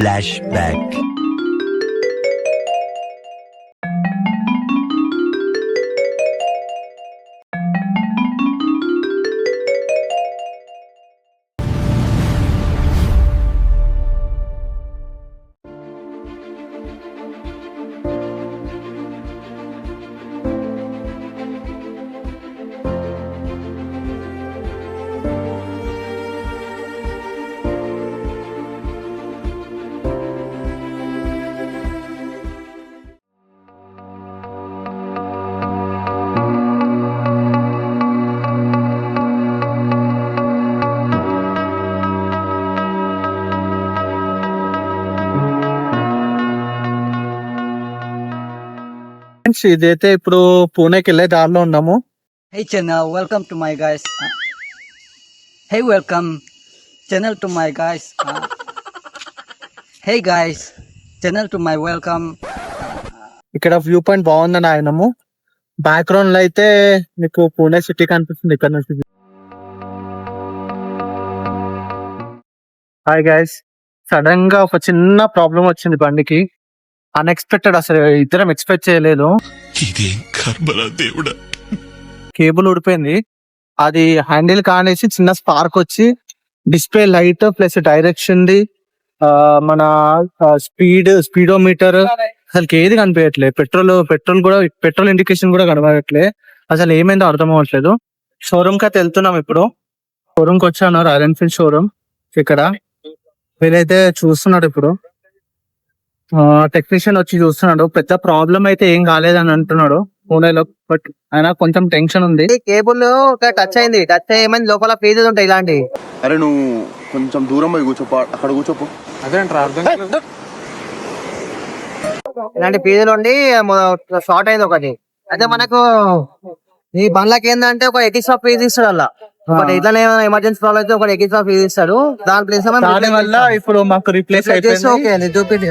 Flashback. ఇదైతే ఇప్పుడు పూణేకి వెళ్ళే దారిలో ఉన్నాము. Hey channel, welcome to my guys. Hey welcome channel to my guys. Hey guys, channel to my welcome. ఇక్కడ view point బాగుందని ఆయనము. బ్యాక్గ్రౌండ్ లో అయితే మీకు పూణే సిటీ కనిపిస్తుంది ఇక్కడ నుంచి. హాయ్ గైస్, సడన్ గా ఒక చిన్న ప్రాబ్లం వచ్చింది బండికి. అన్ఎక్స్పెక్టెడ్, అసలు ఇద్దరం ఎక్స్పెక్ట్ చేయలేదు. కేబుల్ ఊడిపోయింది. అది హ్యాండిల్ కానేసి చిన్న స్పార్క్ వచ్చి display light plus direction the మన స్పీడోమీటర్ అసలు ఏది కనిపించట్లేదు. పెట్రోల్ ఇండికేషన్ కూడా కనబడట్లే. అసలు ఏమైందో అర్థం అవ్వట్లేదు. షోరూమ్ కి అయితే వెళ్తున్నాం. ఇప్పుడు షోరూమ్ కి వచ్చాను, రాయల్ ఎన్ఫీల్డ్ షోరూమ్. ఇక్కడ వీరైతే చూస్తున్నాడు. ఇప్పుడు టెక్నీషియన్ వచ్చి చూస్తున్నాడు. పెద్ద ప్రాబ్లం అయితే ఏం కాలేదని అంటున్నాడు పూణేలో. బట్ ఆయన కొంచెం టెన్షన్ ఉంది. కేబుల్ టచ్ అయింది. టచ్ ఏమైంది, లోపల ఫీజెస్ ఉంటాయి ఇలాంటి. అరే నువ్వు కొంచెం దూరం పోయి కూర్చోపో, అక్కడ కూర్చోపో. ఇలాంటి ఫీజులు ఉండి షార్ట్ అయింది ఒకటి. అయితే మనకు ఈ బండ్లకి ఏంటంటే ఒక ఎక్స్ట్రా ఫీజు ఇస్తాడు. అలా ఒకటి ఇట్లా ఎమర్జెన్సీ ప్రాబ్లం అయితే ఒకటి ఎక్స్ట్రా ఫీజు ఇస్తాడు. దాని వల్ల ఇప్పుడు మాకు రీప్లేస్ అయిపోయింది. చూపించి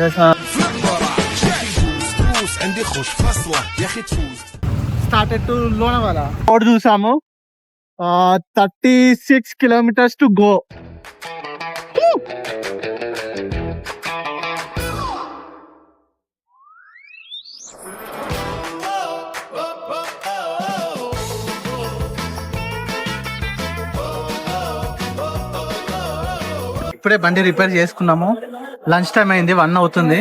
స్టార్టెడ్ టు లోనావాలా రోడ్ చూసాము. 36 kilometers టు గో. ఇప్పుడే బండి రిపేర్ చేసుకున్నాము. లంచ్ టైం అయింది, 1 అవుతుంది.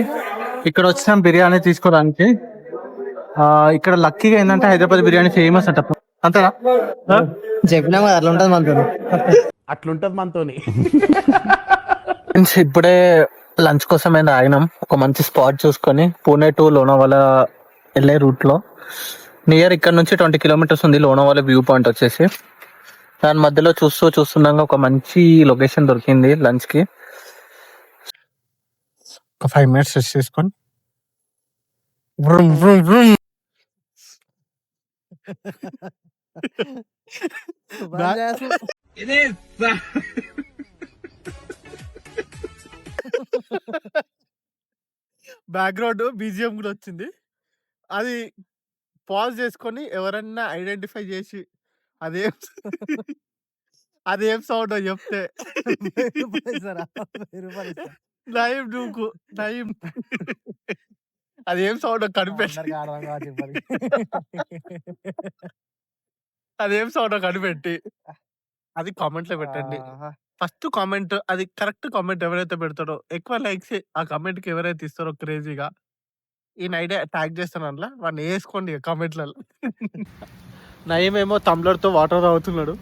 ఇక్కడ వచ్చినాం బిర్యానీ తీసుకోవడానికి. ఇక్కడ లక్కీగా ఏంటంటే హైదరాబాద్ బిర్యానీ ఫేమస్ అంట. అంతేనా? చెప్పినా అట్లుంటది మనతోని. ఇప్పుడే లంచ్ కోసం అయినా ఆగినాం. ఒక మంచి స్పాట్ చూసుకొని పూణే టు లోనావాలా వెళ్ళే రూట్ లో నియర్ ఇక్కడ నుంచి 20 kilometers ఉంది లోనావాలా వ్యూ పాయింట్ వచ్చేసి. దాని మధ్యలో చూస్తున్నాక ఒక మంచి లొకేషన్ దొరికింది లంచ్ కి. ఒక 5 minutes రెస్ట్ చేసుకొని బ్యాక్గ్రౌండ్ బీజిఎం కూడా వచ్చింది. అది పాజ్ చేసుకొని ఎవరన్నా ఐడెంటిఫై చేసి అదేం సౌండ్ చెప్తే నయం నువ్వు నయం అదేం సౌండ్ కనిపెట్టి అదేం సౌండ్ కనిపెట్టి అది కామెంట్ లో పెట్టండి. ఫస్ట్ కామెంట్, అది కరెక్ట్ కామెంట్ ఎవరైతే పెడతారో, ఎక్కువ లైక్స్ ఆ కామెంట్ కి ఎవరైతే ఇస్తారో క్రేజీగా ఈ ఐడియా ట్యాగ్ చేస్తాను అట్లా వాడిని వేసుకోండి కామెంట్లలో. నయమేమో టంబ్లర్ తో వాటర్ తాగుతున్నాడు.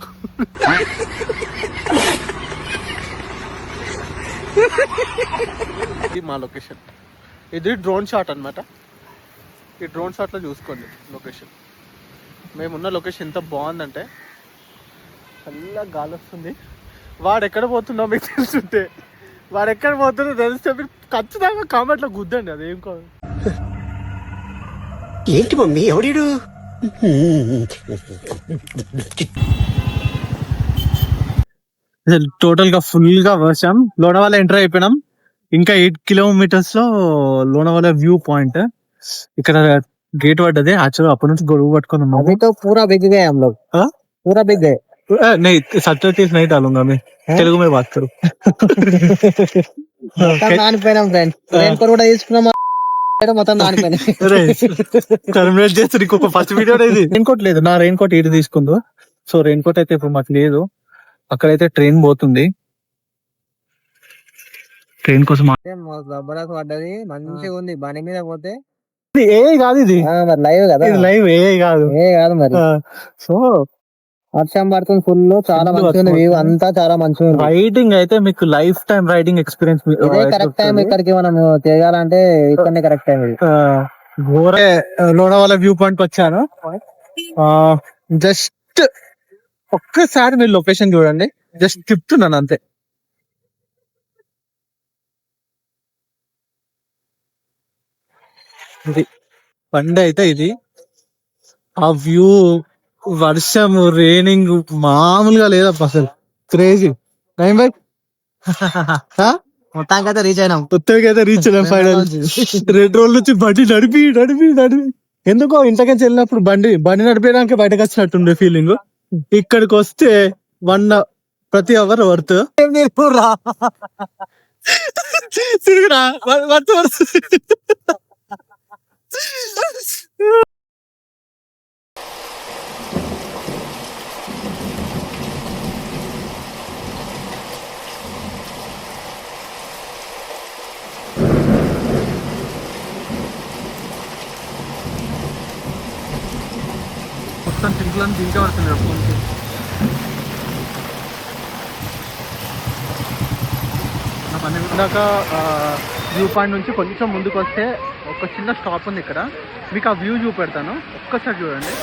ఇది మా లొకేషన్. ఇది డ్రోన్ షాట్ అన్నమాట. ఈ డ్రోన్ షాట్ లో చూసుకోండి లొకేషన్. మేమున్న లొకేషన్ ఎంత బాగుందంటే చల్లగా గాలి వస్తుంది. వాడు ఎక్కడ పోతున్నావు మీకు తెలుసుంటే, వాడు ఎక్కడ పోతున్నా తెలిస్తే మీరు ఖచ్చితంగా కామెంట్ లో గుద్దండి. అదేం కాదు. ఏంటి మమ్మీ ఎవడీడు? టోటల్ గా ఫుల్ గా వర్షం. లోనావాలా ఎంటర్ అయిపోయినాం. ఇంకా 8 kilometers లో లోనావాలా వ్యూ పాయింట్. ఇక్కడ गेट वर्ड है एक्चुअली अपन तो गड़ू वर्ड को अभी तो पूरा बिक गए हम लोग। हाँ पूरा बिक गए। नहीं सब्टाइटल्स नहीं डालूंगा मैं, तेलुगु में बात करूँ। మొత్తం నానిపోయినాం ఫ్రెండ్స్. రెయిన్ కోట్ కూడా తీసుకున్నాం, మొత్తం నానిపోయినాయి. టర్మినేట్ చేస్తారు ఇంకొక ఫస్ట్ వీడియో ఇది. రెయిన్ కోట్ లేదు, నా రెయిన్ కోట్ ఇటు తీసుకుందో. సో రెయిన్ కోట్ అయితే ఇప్పుడు మాకు లేదు. అక్కడైతే ట్రైన్ పోతుంది, ట్రైన్ కోసం. జబర్దస్త్ పడ్డది, మంచిగా ఉంది. బండి మీద పోతే ఏ కాదు ఇది, మరి లైవ్ కదా, లైవ్ ఏ కాదు, ఏ కాదు మరి. సో వర్షం పడుతుంది ఫుల్, చాలా మంచిగా ఉంది వ్యూ అంతా, చాలా మంచిగా ఉంది. రైడింగ్ అయితే మీకు లైఫ్ టైం రైడింగ్ ఎక్స్పీరియన్స్. ఇదే కరెక్ట్ టైం ఇక్కడికి మనం తిరగాలంటే, ఇక్కడనే కరెక్ట్ టైం ఇది. ఘోరే లోనావాల వ్యూ పాయింట్ వచ్చాను. జస్ట్ ఒక్కసారి మీరు లొకేషన్ చూడండి, జస్ట్ చెప్తున్నాను అంతే. ఇది బండి అయితే ఇది, ఆ వ్యూ, వర్షము, రైనింగ్ మామూలుగా లేదప్ప అసలు, క్రేజీ. టైం బై మొత్తానికి అయితే రీచ్ అయినాం, కొత్తగా అయితే రీచ్ అయినాం ఫైనల్. 2 రోజుల నుంచి బండి నడిపి నడిపి నడిపి ఎందుకో ఇంతకైతే వెళ్ళినప్పుడు బండి నడిపేయడానికి బయటకు వచ్చినట్టుండే ఫీలింగ్. ఇక్కడికి వస్తే 1 ప్రతి అవర్ వర్త్. తిరుగురా వర్త్ వర్త్. మొత్తం టింకులను దీంట్లో పడుతుంది ఫోన్కి. ఇందాక వ్యూ పాయింట్ నుంచి కొంచెం ముందుకు వస్తే ఒక చిన్న స్టాప్ ఉంది ఇక్కడ, మీకు ఆ వ్యూ చూపెడతాను, ఒక్కసారి చూడండి.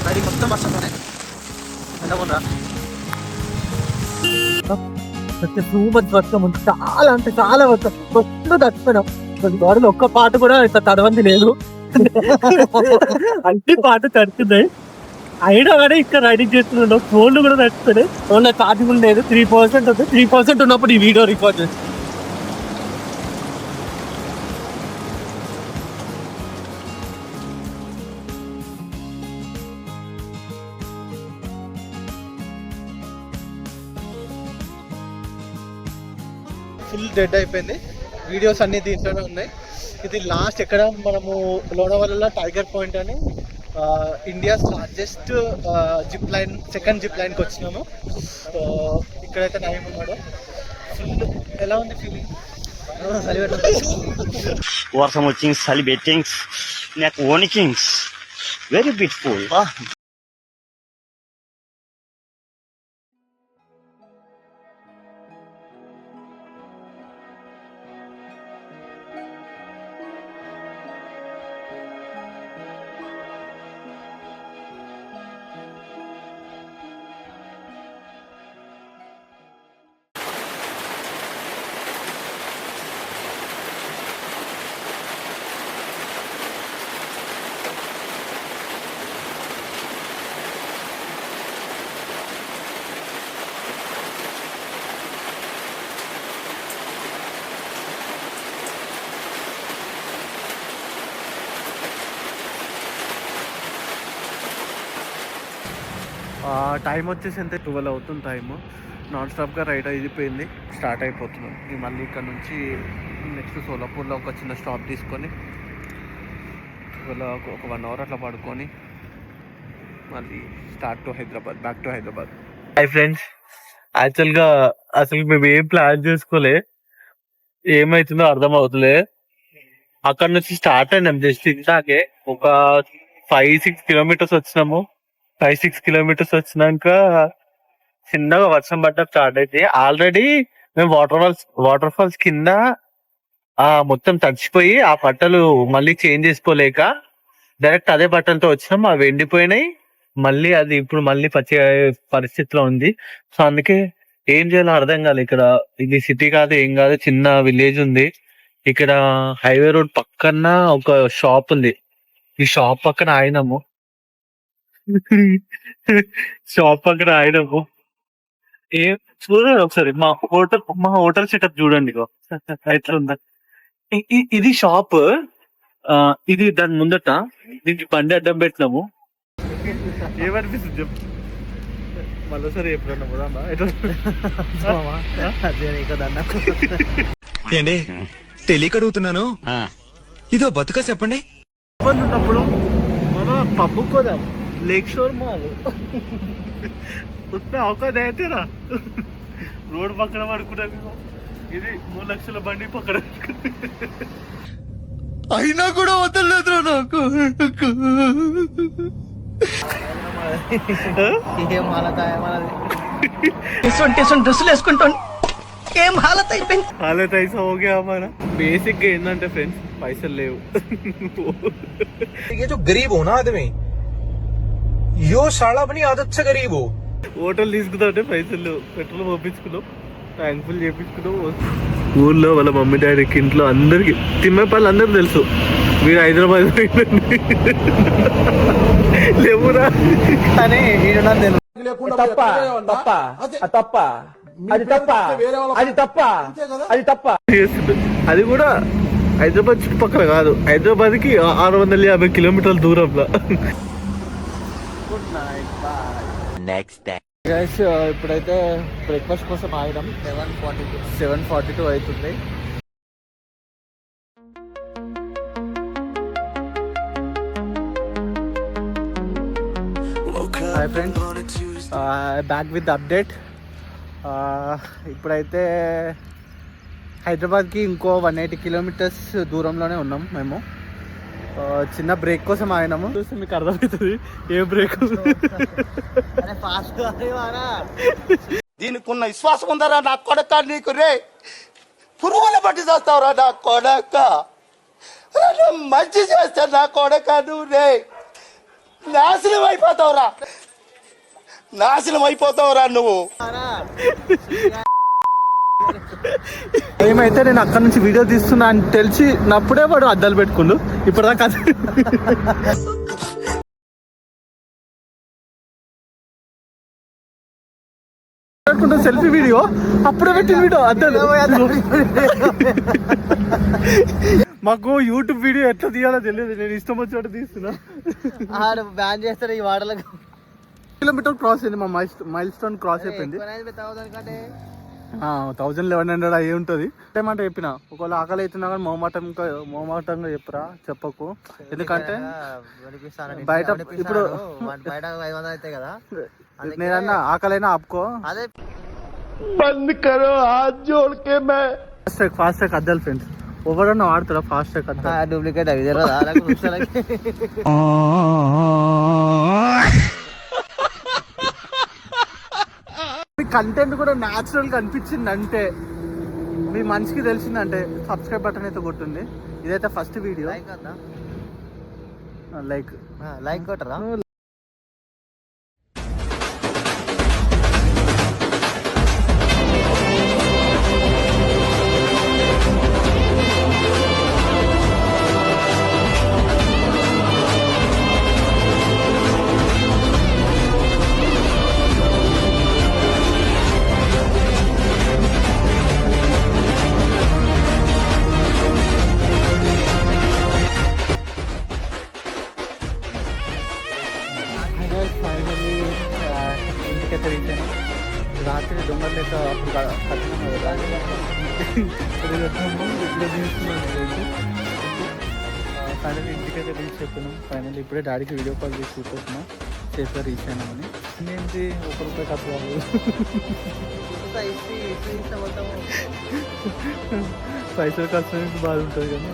అది మొత్తం వర్షంలోనే ఎంతకుండా వర్షం ఉంది, చాలా అంటే చాలా వర్షం. మొత్తం తడిపోయినాం, గోడలు ఒక్క పాట కూడా ఇట్లా తడవంది లేదు. అన్ని పాట తడుతున్నాయి. అయినా కానీ ఇక్కడ రైడింగ్ చేస్తున్నాడు, ఫోన్లు కూడా తడుస్తున్నాయి. ఫోన్లో ఛార్జింగ్ లేదు, 3% ఉంది. 3% ఉన్నప్పుడు ఈ వీడియో రికార్డ్ చేస్తాను. ఫుల్ డెడ్ అయిపోయింది, వీడియోస్ అన్ని దీంట్లోనే ఉన్నాయి. ఇది లాస్ట్ ఎక్కడ మనము లోనావాలలో టైగర్ పాయింట్ అని India's largest zip line, second zip లైన్కి వచ్చినాము. సో ఇక్కడైతే నయం ఉన్నాడు. ఫుల్ ఎలా ఉంది ఫీలింగ్? వర్షం వచ్చింది, చలి బెట్టింగ్స్, నాకు ఓనికింగ్స్, వెరీ బ్యూటిఫుల్. టైం వచ్చేసి ఎంత 12 అవుతుంది టైము. నాన్ స్టాప్గా రైడ్ అయిపోయింది, స్టార్ట్ అయిపోతున్నాం. మళ్ళీ ఇక్కడ నుంచి నెక్స్ట్ సోలాపూర్లో ఒక చిన్న స్టాప్ తీసుకొని ఒక 1 అవర్ అట్లా పడుకొని మళ్ళీ start to Hyderabad, back to Hyderabad. Hi friends, యాక్చువల్గా అసలు మేము ఏం ప్లాన్ చేసుకోలే, ఏమవుతుందో అర్థం అవుతులే. అక్కడ నుంచి స్టార్ట్ అయినాం జస్ట్ ఇందాకే, ఒక 5-6 కిలోమీటర్స్ వచ్చినాము. 5-6 కిలోమీటర్స్ వచ్చినాక చిన్నగా వర్షం పడ్డ స్టార్ట్ అయితే, ఆల్రెడీ మేము వాటర్ ఫాల్స్ కింద మొత్తం తడిచిపోయి ఆ బట్టలు మళ్ళీ చేంజ్ చేసుకోలేక డైరెక్ట్ అదే బట్టలతో వచ్చినాం. అవి ఎండిపోయినాయి. మళ్ళీ అది ఇప్పుడు మళ్ళీ పచ్చి పరిస్థితిలో ఉంది. సో అందుకే ఏం చేయాలో అర్థం కాదు. ఇక్కడ ఇది సిటీ కాదు, ఏం కాదు, చిన్న విలేజ్ ఉంది. ఇక్కడ హైవే రోడ్ పక్కన ఒక షాప్ ఉంది. ఈ షాప్ పక్కన ఆగినాము. షాప్ పక్కన ఆగినాము. ఏం చూడండి ఒకసారి మా హోటల్ సెటప్ చూడండి. ఇగో ఎట్లా ఉందా. ఇది షాప్. ఇది దాని ముందట దీనికి బండి అడ్డం పెట్టినాము. ఏమనిపిస్తుంది చెప్పు మళ్ళీసారి ఎప్పుడన్నా పోదామా? ఏండి తెలియక అడుగుతున్నాను, ఇదో బతుక చెప్పండి. ఉన్నప్పుడు మనం పబ్బు కోదాం, లేక్ షోర్ మాల్ అవకాశం అయితేరా రోడ్ పక్కన పడుకుంటాం. ఇది 3 లక్షల బండి పక్కన అయినా కూడా వదలలేదు నాకు. డ్రెస్సులు వేసుకుంటాను. ఏం హాలత్ అయిపోయింది. హాలత్ అయిసా ఓకే అమ్మారా. బేసిక్ గా ఏంటంటే ఫ్రెండ్స్ పైసలు లేవు. గరీబ్ హో నా ఆదమి, యో సాలా అప్ని ఆదత్ సే గరీబ్ హో. హోటల్ తీసుకుందామంటే పైసలు లేవు. పెట్రోల్ పంపించుకున్నాం, ట్యాంక్ ఫుల్ చేపించుకున్నాం. ఊర్లో వాళ్ళ మమ్మీ డాడీకి ఇంట్లో అందరికి తిమ్మపల్లి అందరికి తెలుసు మీరు హైదరాబాద్ లేవురా అని చేస్తుండు. అది కూడా హైదరాబాద్ చుట్టుపక్కల కాదు, హైదరాబాద్ కి 650 కిలోమీటర్ల దూరంలో. ఇప్పుడైతే బ్రేక్ఫాస్ట్ కోసం ఆగినాం. 7:42 అవుతుంది. Hi friends, back with update. ఇప్పుడైతే హైదరాబాద్కి ఇంకో 180 కిలోమీటర్స్ దూరంలోనే ఉన్నాం మేము. చిన్న బ్రేక్ కోసం ఆగినాము. చూస్తే మీకు అర్థమవుతుంది ఏ బ్రేక్. దీనికి ఉన్న విశ్వాసం ఉందరా నా కొడక, నీకు రే పురుగులు పట్టి చేస్తావురా నా కొడక, మంచి చేస్తా నా కొడక, నువ్వు రే నాశనం అయిపోతావురా నువ్వు. ఏమైతే నేను అక్కడ నుంచి వీడియో తీస్తున్నా అని తెలిసి నప్పుడే వాడు అద్దాలు పెట్టుకుండు. ఇప్పటిదాకా సెల్ఫీ వీడియో అప్పుడే పెట్టిన వీడియో అద్దాలు. మాకు యూట్యూబ్ వీడియో ఎట్లా తీయాలో తెలియదు. నేను ఇష్టం వచ్చినట్టు తీస్తున్నా. బ్యాన్ చేస్తారు ఈ వాడలకు. కిలోమీటర్ క్రాస్ అయింది. మా మైల్ స్టోన్ క్రాస్ అయిపోయింది. 1100 అయ్యి ఉంటుంది. ఏమంటే చెప్పిన ఒకవేళ ఆకలి అవుతున్నా కానీ మొహమాటంగా చెప్పకు. ఎందుకంటే బయట ఇప్పుడు నేనన్నా ఆకలైనా ఆపుకో. ఫాస్ట్ ట్రాక్ అద్దాలు ఫ్రెండ్స్. ఎవరన్నా వాడతారా ఫాస్ట్ ట్రాక్ అద్దాలు? డూప్లికేట్ అవి కంటెంట్ కూడా న్యాచురల్ గా అనిపించింది అంటే, మీ మనిషికి తెలిసిందంటే సబ్స్క్రైబ్ బటన్ అయితే కొట్టుంది. ఇదైతే ఫస్ట్ వీడియో. లైక్ కొట్టరా? ఇంటికైతే రీచాను. రాత్రి దొంగలు లెక్క అప్పుడు కట్టినాము కదా. ఫైనల్ ఇంటికైతే రీచ్ చెప్పినాం. ఫైనల్ ఇప్పుడే డాడీకి వీడియో కాల్ చేసి చూస్తున్నాం సేఫ్గా రీచ్ అయినామని. ఏంటి ₹1 ఖర్చు కాదు. పైసలు ఖర్చు అనేది బాధ ఉంటుంది కానీ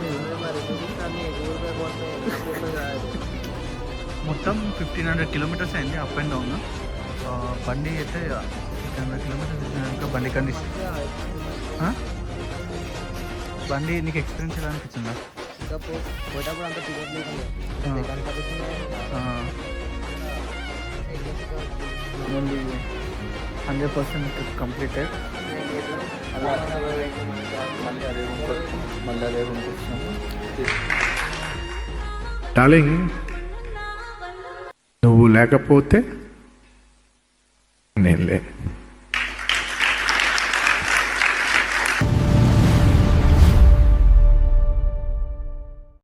మొత్తం 1500 కిలోమీటర్స్ అయింది అప్ అండ్ డౌన్. బండి అయితే 600 కిలోమీటర్స్ ఇచ్చినాక బండి కండిషన్ బండి నీకు ఎక్స్పీరియన్స్ ఎలా అనిపించిందా? ఇంకా పోయేటప్పుడు అంత టికెట్ లేకుండా ఓన్లీ 100% కంప్లీటెడ్. మళ్ళీ అదే రూమ్కి వచ్చినాము. డార్లింగ్, నువ్వు లేకపోతే నేను లే.